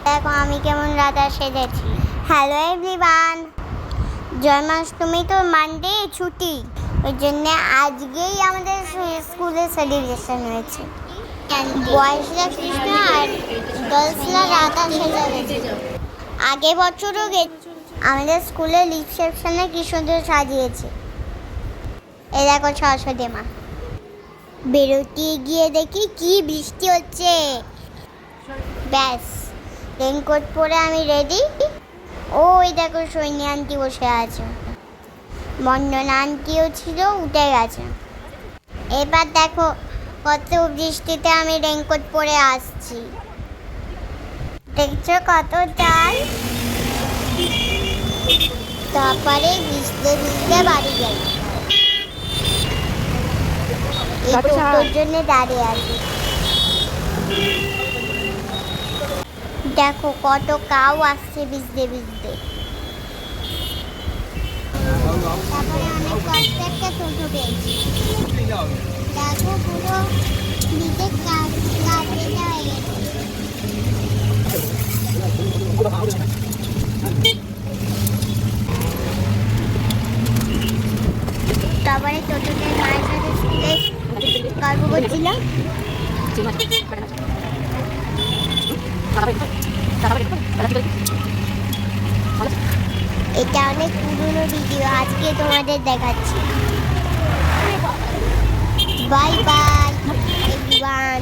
দেখো আমি কেমন রাধা সেজেছি। হ্যালো এভরিওয়ান, জন্মাষ্টমী তো মানডে ছুটি, ওই জন্য আজকেই আমাদের স্কুলে সেলিব্রেশন হয়েছে। বয়েজরা কৃষ্ণ আর গার্লসরা রাধা সেজে গেছে। আগে বছরও আমাদের স্কুলে রিসেপশনে কি সুন্দর সাজিয়েছে। এ দেখো সরস্বতী মা। বেরোতে গিয়ে দেখি কি বৃষ্টি হচ্ছে। ব্যাস রেনকোট পরে আমি রেডি। ওই দেখো সৈনী আন্টি বসে আছে, মন্ডনা আন্টিও ছিল, উঠে গেছে। এবার দেখো কত বৃষ্টিতে আমি রেনকোট পরে আসছি, দেখছো কত চাল। তারপরে ভিজতে ভিজতে বাড়ি গেল। এই টোটোর জন্য দাঁড়িয়ে আছি। দেখো কত কাউ আসছে ভিজতে ভিজতে। তারপরে অনেক কষ্টে একটা টোটো পেয়েছি। দেখো পুরো ভিজে কাঁচা হয়ে গেছে। তারপরে টোটোতে মায়ের সাথে স্কুলে গল্প করছিলাম। এটা অনেক পুরনো ভিডিও, আজকে তোমাদের দেখাচ্ছি। Bye bye everyone.